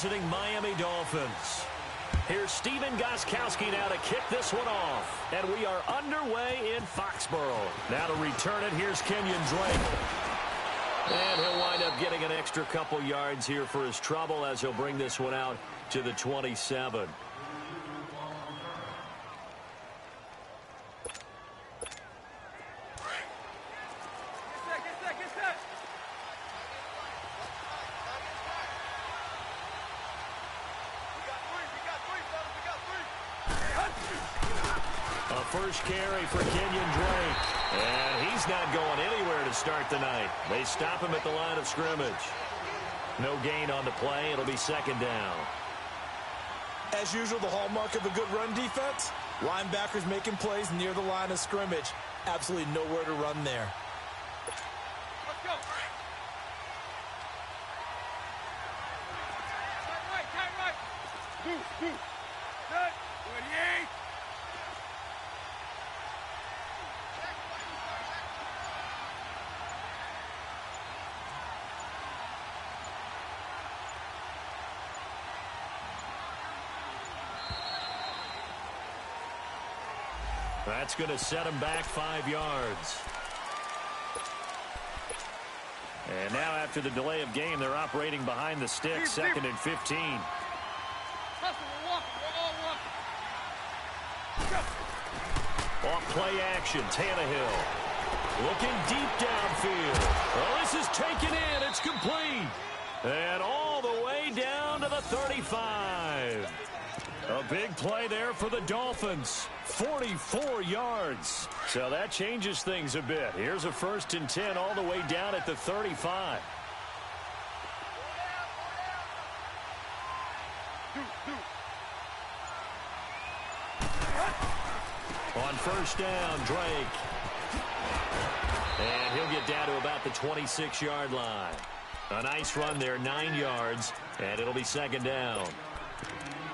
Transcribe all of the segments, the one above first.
visiting Miami Dolphins. Here's Steven Gostkowski now to kick this one off. And we are underway in Foxborough. Now to return it, here's Kenyon Drake. And he'll wind up getting an extra couple yards here for his trouble as he'll bring this one out to the 27. First carry for Kenyon Drake. And he's not going anywhere to start the night. They stop him at the line of scrimmage. No gain on the play. It'll be second down. As usual, the hallmark of a good run defense, linebackers making plays near the line of scrimmage. Absolutely nowhere to run there. Let's go. Tight right. Good. 28. That's going to set him back 5 yards. And now after the delay of game, they're operating behind the stick, second and 15. Off play action, Tannehill. Looking deep downfield. Well, this is taken in. It's complete. And all the way down to the 35. A big play there for the Dolphins. 44 yards. So that changes things a bit. Here's a 1st and 10 all the way down at the 35. On first down, Drake. And he'll get down to about the 26-yard line. A nice run there, 9 yards, and it'll be second down.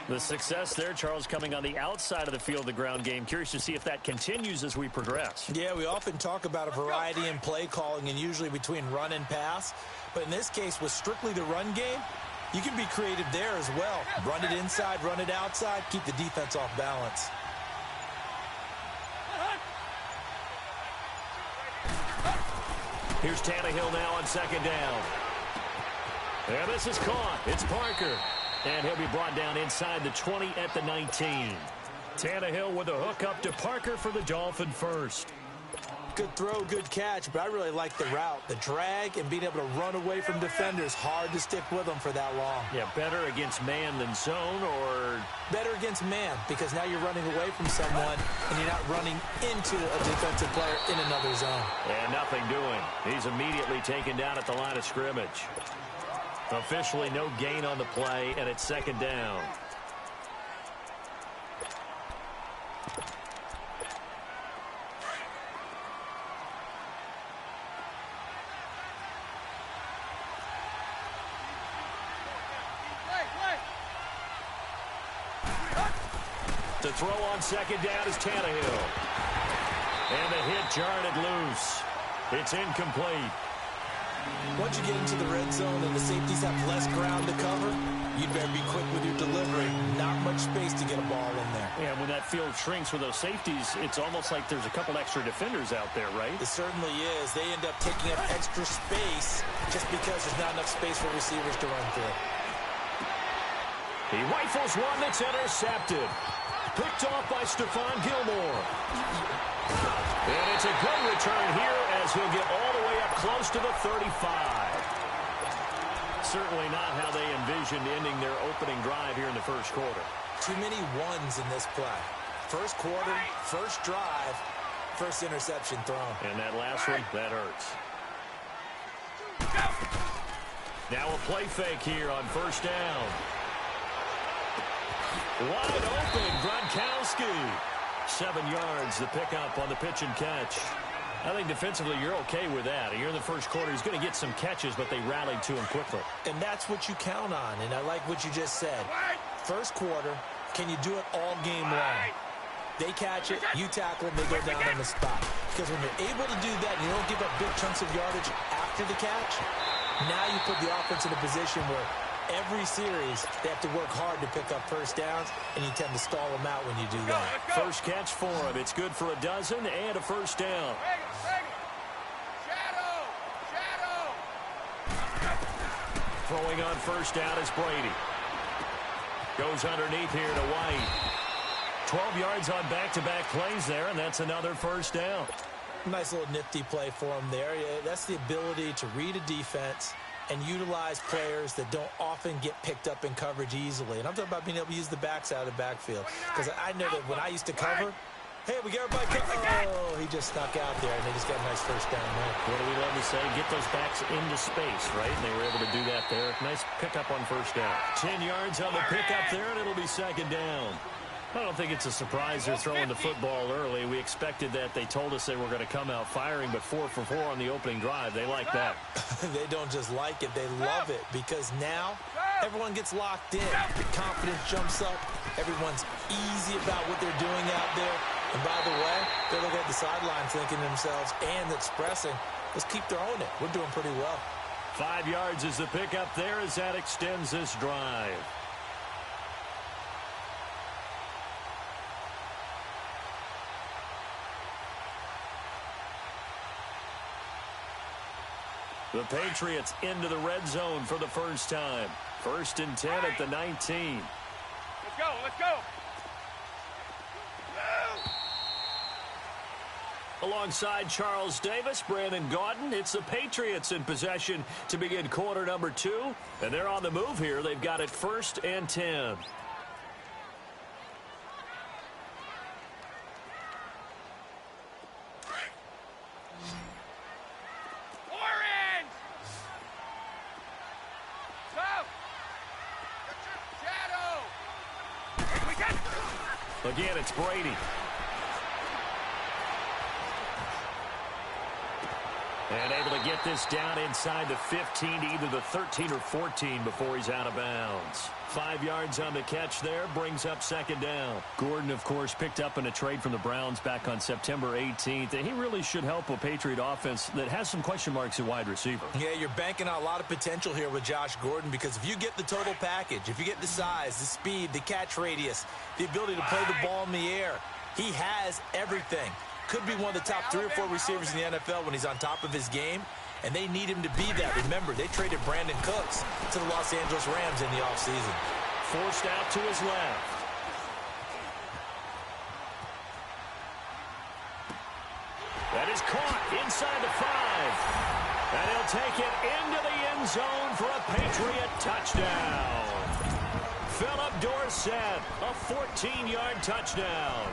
The success there, Charles, coming on the outside of the field, the ground game. Curious to see if that continues as we progress. Yeah, we often talk about a variety in play calling and usually between run and pass. But in this case, with strictly the run game, you can be creative there as well. Run it inside, run it outside, keep the defense off balance. Here's Tannehill now on second down. And this is caught. It's Parker. And he'll be brought down inside the 20 at the 19. Tannehill with a hook up to Parker for the Dolphin first. Good throw, good catch, but I really like the route. The drag and being able to run away from defenders. Hard to stick with them for that long. Yeah, better against man than zone, or? Better against man, because now you're running away from someone and you're not running into a defensive player in another zone. And nothing doing. He's immediately taken down at the line of scrimmage. Officially no gain on the play, and it's second down. To throw on second down is Tannehill. And the hit jarred it loose. It's incomplete. Once you get into the red zone and the safeties have less ground to cover, you'd better be quick with your delivery. Not much space to get a ball in there. Yeah, when that field shrinks with those safeties, it's almost like there's a couple extra defenders out there, right? It certainly is. They end up taking up extra space just because there's not enough space for receivers to run through. He rifles one that's intercepted. Picked off by Stephon Gilmore. And it's a good return here as he'll get all the way up close to the 35. Certainly not how they envisioned ending their opening drive here in the first quarter. Too many ones in this play. First quarter, first drive, first interception thrown. And that last one, that hurts. Now a play fake here on first down. Wide open, Gronkowski. 7 yards, the pickup on the pitch and catch. I think defensively you're okay with that. Here in the first quarter, he's going to get some catches, but they rallied to him quickly. And that's what you count on, and I like what you just said. First quarter, can you do it all game long? They catch it, you tackle them, they go down on the spot. Because when you're able to do that and you don't give up big chunks of yardage after the catch, now you put the offense in a position where every series, they have to work hard to pick up first downs, and you tend to stall them out when you do that. First catch for him. It's good for a dozen and a first down. Throwing on first down is Brady. Goes underneath here to White. 12 yards on back-to-back plays there, and that's another first down. Nice little nifty play for him there. That's the ability to read a defense and utilize players that don't often get picked up in coverage easily. And I'm talking about being able to use the backside of the backfield. Because I know that when I used to cover, hey, we got everybody. Oh, he just snuck out there, and they just got a nice first down there. What do we love to say? Get those backs into space, right? And they were able to do that there. Nice pickup on first down. 10 yards on the pickup there, and it'll be second down. I don't think it's a surprise they're throwing the football early. We expected that. They told us they were going to come out firing, but 4 for 4 on the opening drive. They like that. They don't just like it. They love it because now everyone gets locked in. The confidence jumps up. Everyone's easy about what they're doing out there. And by the way, they're looking at the sidelines thinking to themselves and expressing, let's keep throwing it. We're doing pretty well. 5 yards is the pickup there as that extends this drive. The Patriots into the red zone for the first time. 1st and 10 at the 19. Let's go, let's go. Alongside Charles Davis, Brandon Gaudin, it's the Patriots in possession to begin quarter number 2. And they're on the move here. They've got it 1st and 10. Again, it's Brady. And able to get this down inside the 15 to either the 13 or 14 before he's out of bounds. 5 yards on the catch there, brings up second down. Gordon, of course, picked up in a trade from the Browns back on September 18th, and he really should help a Patriot offense that has some question marks at wide receiver. Yeah, you're banking on a lot of potential here with Josh Gordon because if you get the total package, if you get the size, the speed, the catch radius, the ability to play the ball in the air, he has everything. Could be one of the top 3 or 4 receivers in the NFL when he's on top of his game, and they need him to be that. Remember, they traded Brandon Cooks to the Los Angeles Rams in the offseason. Forced out to his left. That is caught inside the 5. And he'll take it into the end zone for a Patriot touchdown. Philip Dorsett, a 14-yard touchdown.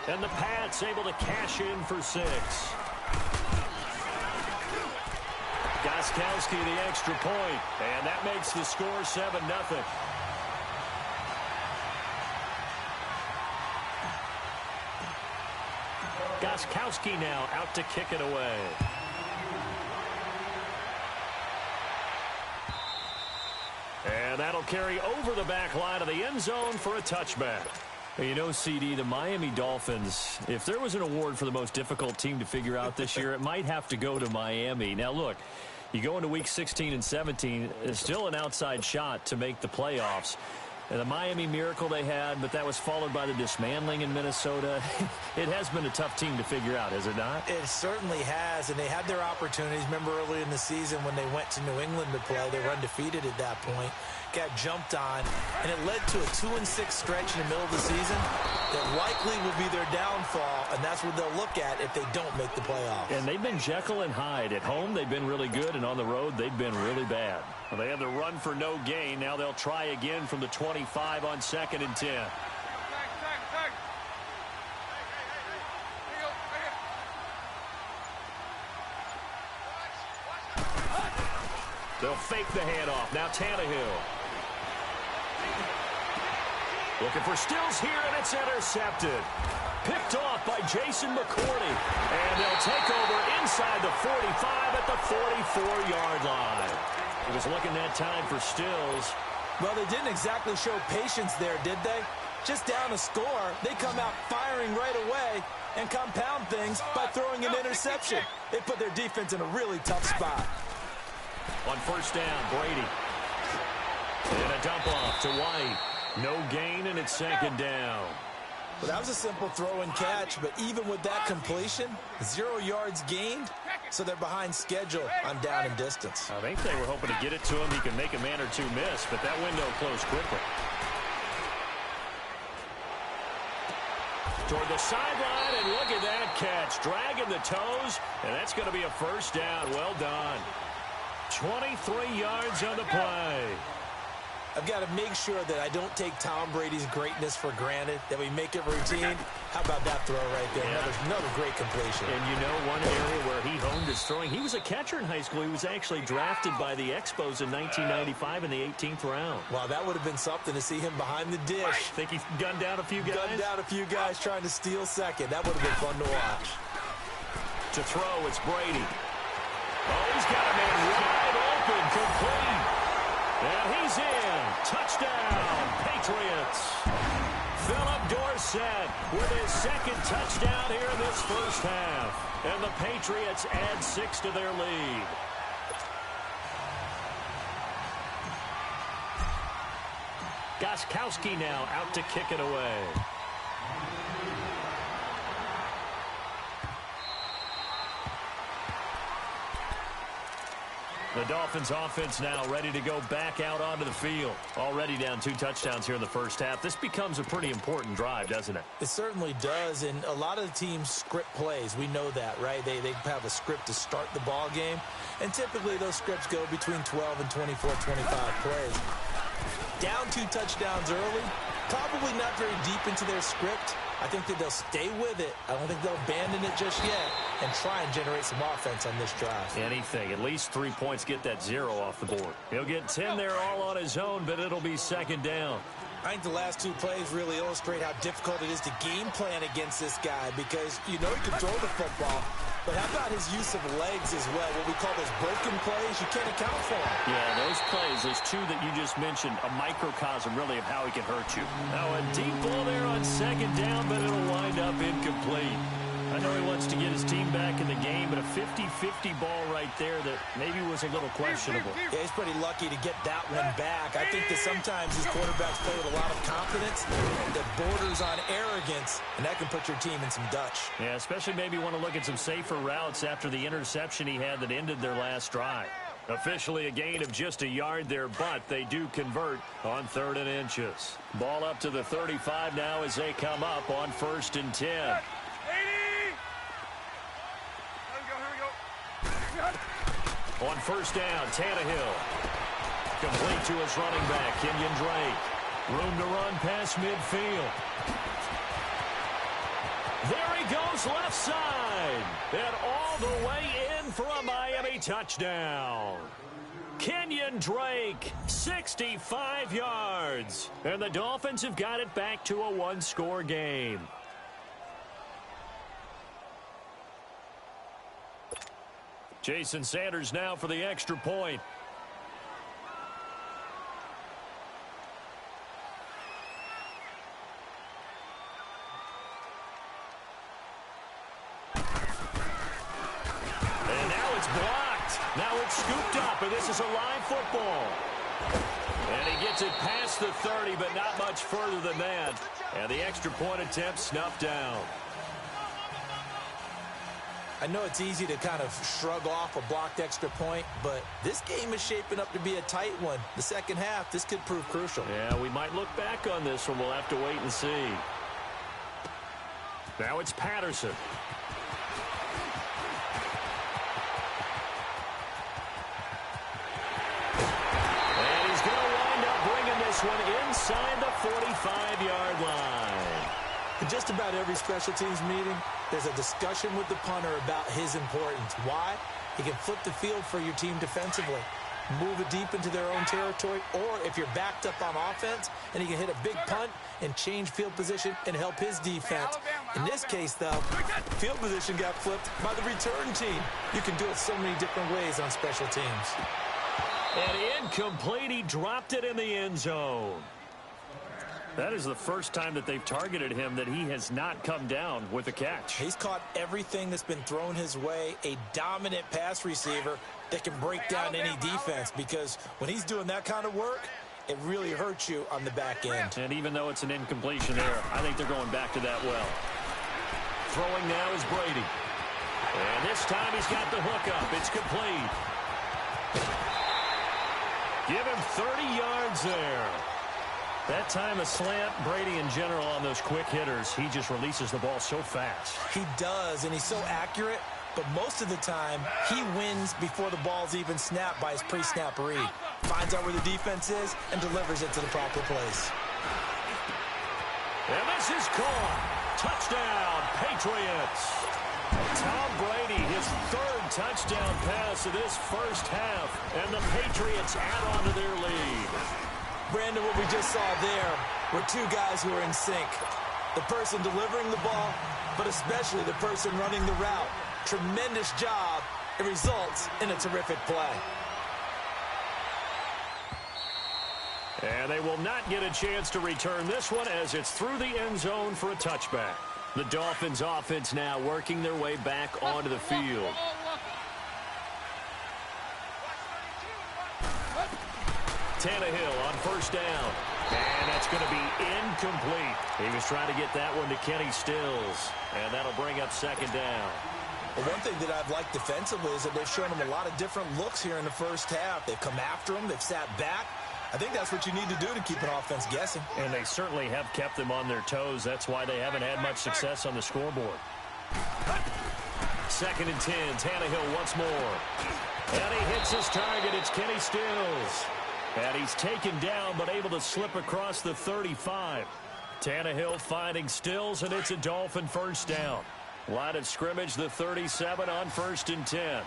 And the Pats able to cash in for 6. Gostkowski the extra point, and that makes the score 7-0. Gostkowski now out to kick it away. And that'll carry over the back line of the end zone for a touchback. You know, CD, the Miami Dolphins, if there was an award for the most difficult team to figure out this year, it might have to go to Miami. Now, look, you go into week 16 and 17, it's still an outside shot to make the playoffs. And the Miami miracle they had, but that was followed by the dismantling in Minnesota. It has been a tough team to figure out, has it not? It certainly has, and they had their opportunities. Remember early in the season when they went to New England to play, they were undefeated at that point, got jumped on, and it led to a 2-6 stretch in the middle of the season that likely will be their downfall, and that's what they'll look at if they don't make the playoffs. And they've been Jekyll and Hyde. At home, they've been really good, and on the road, they've been really bad. Well, they had the run for no gain. Now they'll try again from the 25 on 2nd and 10. They'll fake the handoff. Now Tannehill. Looking for Stills here, and it's intercepted. Picked off by Jason McCourty. And they'll take over inside the 45 at the 44-yard line. He was looking that time for Stills. Well, they didn't exactly show patience there, did they? Just down a score, they come out firing right away and compound things by throwing an interception. They put their defense in a really tough spot. On first down, Brady. And a dump off to White. No gain, and it's second down. Well, that was a simple throw and catch, but even with that completion, 0 yards gained, so they're behind schedule on down and distance. I think they were hoping to get it to him. He can make a man or two miss, but that window closed quickly. Toward the sideline, and look at that catch. Dragging the toes, and that's going to be a first down. Well done. 23 yards on the play. I've got to make sure that I don't take Tom Brady's greatness for granted, that we make it routine. How about that throw right there? Yeah. Another great completion. And you know one area where he honed his throwing, he was a catcher in high school. He was actually drafted by the Expos in 1995 in the 18th round. Wow, that would have been something to see him behind the dish. Think he gunned down a few guys? Gunned down a few guys trying to steal second. That would have been fun to watch. To throw, it's Brady. Oh, he's got a man wide open, complete. And he's in. Touchdown, Patriots. Philip Dorsett with his second touchdown here in this first half. And the Patriots add 6 to their lead. Gostkowski now out to kick it away. The Dolphins offense now ready to go back out onto the field. Already down 2 touchdowns here in the first half. This becomes a pretty important drive, doesn't it? It certainly does, and a lot of the teams script plays. We know that, right? They have a script to start the ball game, and typically those scripts go between 12 and 24, 25 plays. Down 2 touchdowns early, probably not very deep into their script. I think that they'll stay with it. I don't think they'll abandon it just yet and try and generate some offense on this drive. Anything. At least 3 points, get that 0 off the board. He'll get 10 there all on his own, but it'll be second down. I think the last 2 plays really illustrate how difficult it is to game plan against this guy because you know he can throw the football, but how about his use of legs as well? What we call those broken plays, you can't account for them. Yeah, those plays, those 2 that you just mentioned, a microcosm really of how he can hurt you. Now a deep ball there on second down, but it'll wind up incomplete. I know he wants to get his team back in the game, but a 50-50 ball right there that maybe was a little questionable. Yeah, he's pretty lucky to get that one back. I think that sometimes these quarterbacks play with a lot of confidence that borders on arrogance, and that can put your team in some Dutch. Yeah, especially maybe want to look at some safer routes after the interception he had that ended their last drive. Officially a gain of just a yard there, but they do convert on 3rd and inches. Ball up to the 35 now as they come up on 1st and 10. On 1st down, Tannehill. Complete to his running back, Kenyon Drake. Room to run past midfield. There he goes left side. And all the way in for a Miami touchdown. Kenyon Drake, 65 yards. And the Dolphins have got it back to a 1-score game. Jason Sanders now for the extra point. And now it's blocked. Now it's scooped up, and this is a live football. And he gets it past the 30, but not much further than that. And the extra point attempt snuffed down. I know it's easy to kind of shrug off a blocked extra point, but this game is shaping up to be a tight one. The second half, this could prove crucial. Yeah, we might look back on this one. We'll have to wait and see. Now it's Patterson. And he's going to wind up bringing this one inside the 45-yard line. In just about every special teams meeting, there's a discussion with the punter about his importance. Why? He can flip the field for your team defensively, move it deep into their own territory, or if you're backed up on offense, and he can hit a big punt and change field position and help his defense. In this case, though, field position got flipped by the return team. You can do it so many different ways on special teams. And incomplete. He dropped it in the end zone. That is the first time that they've targeted him that he has not come down with a catch. He's caught everything that's been thrown his way, a dominant pass receiver that can break down any defense, because when he's doing that kind of work, it really hurts you on the back end. And even though it's an incompletion there, I think they're going back to that well. Throwing now is Brady. And this time he's got the hook up. It's complete. Give him 30 yards there. That time a slant, Brady in general on those quick hitters, he just releases the ball so fast. He does, and he's so accurate, but most of the time he wins before the ball's even snapped by his pre-snap read. Finds out where the defense is and delivers it to the proper place. And this is caught. Touchdown, Patriots. Tom Brady, his third touchdown pass of this first half, and the Patriots add on to their lead. Brandon, what we just saw there were two guys who are in sync. The person delivering the ball, but especially the person running the route. Tremendous job. It results in a terrific play. And they will not get a chance to return this one as it's through the end zone for a touchback. The Dolphins offense now working their way back onto the field. Tannehill on first down. And that's going to be incomplete. He was trying to get that one to Kenny Stills. And that'll bring up second down. Well, one thing that I've liked defensively is that they've shown him a lot of different looks here in the first half. They've come after him. They've sat back. I think that's what you need to do to keep an offense guessing. And they certainly have kept them on their toes. That's why they haven't had much success on the scoreboard. Second and 10. Tannehill once more. And he hits his target. It's Kenny Stills. And he's taken down but able to slip across the 35. Tannehill finding Stills, and it's a Dolphin first down. Line of scrimmage, the 37 on first and 10.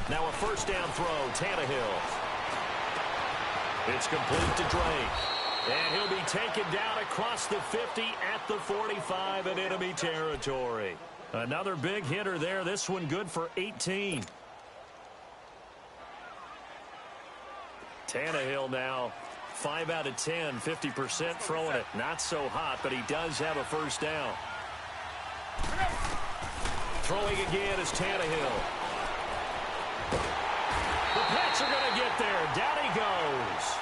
Now a first down throw, Tannehill. It's complete to Drake. And he'll be taken down across the 50 at the 45 in enemy territory. Another big hitter there. This one good for 18. Tannehill now 5 out of 10, 50% throwing it. Not so hot, but he does have a first down. Throwing again is Tannehill. The Pats are going to get there. Down he goes.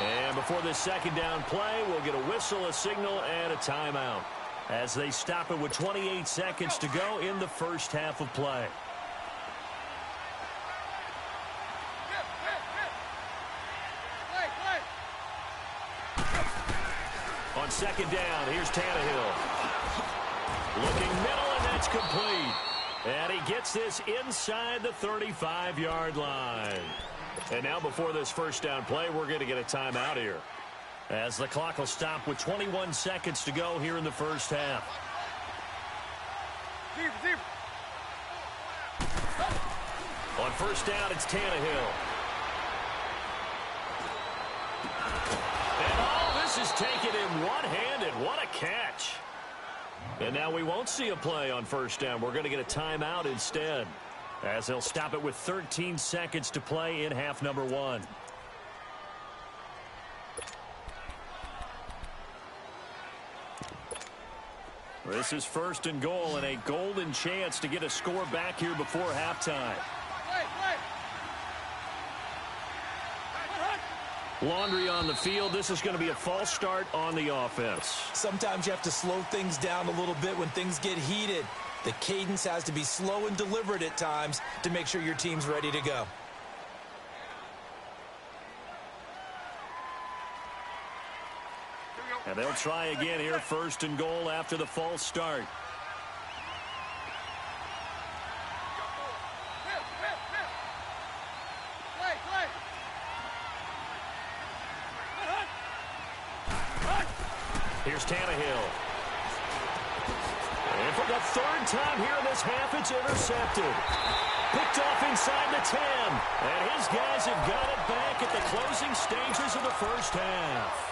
And before this second down play, we'll get a whistle, a signal, and a timeout as they stop it with 28 seconds to go in the first half of play. On second down, here's Tannehill. Looking middle, and that's complete. And he gets this inside the 35-yard line. And now before this first down play, we're going to get a timeout here, as the clock will stop with 21 seconds to go here in the first half. On first down, it's Tannehill. And all this is taken in one-handed. What a catch. And now we won't see a play on first down. We're going to get a timeout instead, as they'll stop it with 13 seconds to play in half number one. This is first and goal, and a golden chance to get a score back here before halftime. Laundry on the field. This is going to be a false start on the offense. Sometimes you have to slow things down a little bit when things get heated. The cadence has to be slow and deliberate at times to make sure your team's ready to go. And they'll try again here, first and goal after the false start. Here's Tannehill. And for the third time here in this half, it's intercepted. Picked off inside the 10. And his guys have got it back at the closing stages of the first half.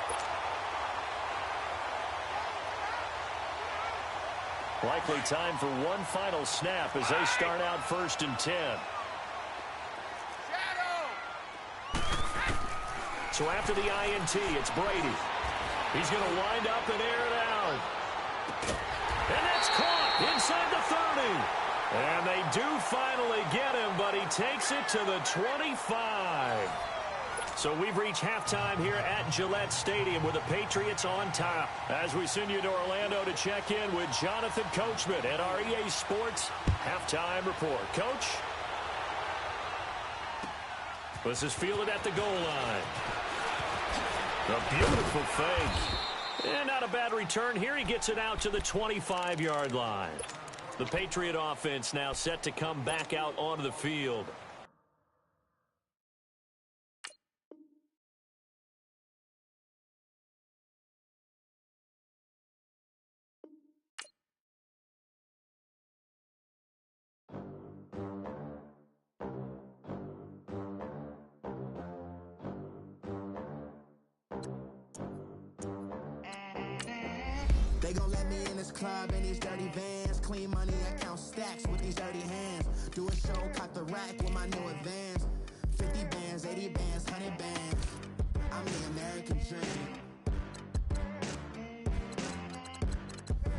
Likely time for one final snap as they start out first and 10. So after the INT, it's Brady. He's going to wind up and air it out. And that's caught inside the 30. And they do finally get him, but he takes it to the 25. So we've reached halftime here at Gillette Stadium with the Patriots on top. As we send you to Orlando to check in with Jonathan Coachman at our EA Sports Halftime Report. Coach? This is fielded at the goal line. A beautiful fake. And not a bad return here. He gets it out to the 25-yard line. The Patriot offense now set to come back out onto the field. They gon' let me in this club in these dirty vans. Clean money, I count stacks with these dirty hands. Do a show, caught the rack with my new advance. 50 bands, 80 bands, 100 bands. I'm the American dream.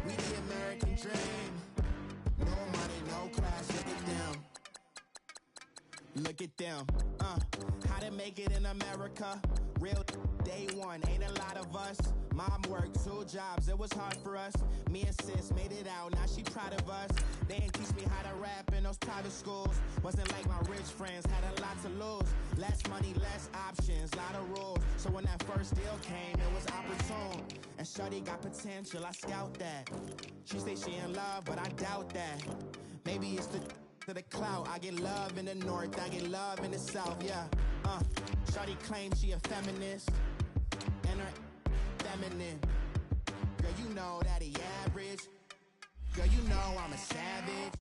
We the American dream. No money, no class, look at them. Look at them. How to make it in America. Real day one, ain't a lot of us. Mom worked 2 jobs, it was hard for us. Me and sis made it out, now she proud of us. They ain't teach me how to rap in those private schools. Wasn't like my rich friends, had a lot to lose. Less money, less options, lot of rules. So when that first deal came, it was opportune. And shorty got potential, I scout that. She say she in love, but I doubt that. Maybe it's to the clout. I get love in the north, I get love in the south, yeah. Shorty claims she a feminist. And her feminine. Girl, you know that he average. Girl, you know I'm a savage.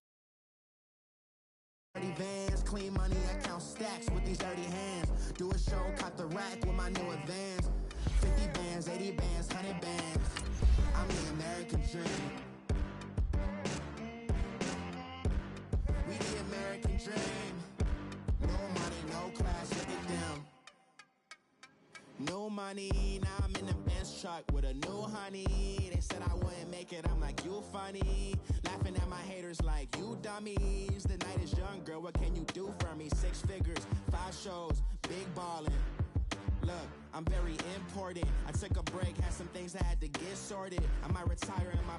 Dirty vans, clean money, I count stacks with these dirty hands. Do a show, caught the rack with my new advance. 50 bands, 80 bands, 100 bands. I'm the American dream. We the American dream. No money, no class, look at them. No money, now I'm in the Benz truck with a new honey. They said I wouldn't make it, I'm like, you funny. Laughing at my haters like, you dummies. The night is young, girl, what can you do for me? 6 figures, 5 shows, big ballin'. Look, I'm very important. I took a break, had some things I had to get sorted. I might retire in my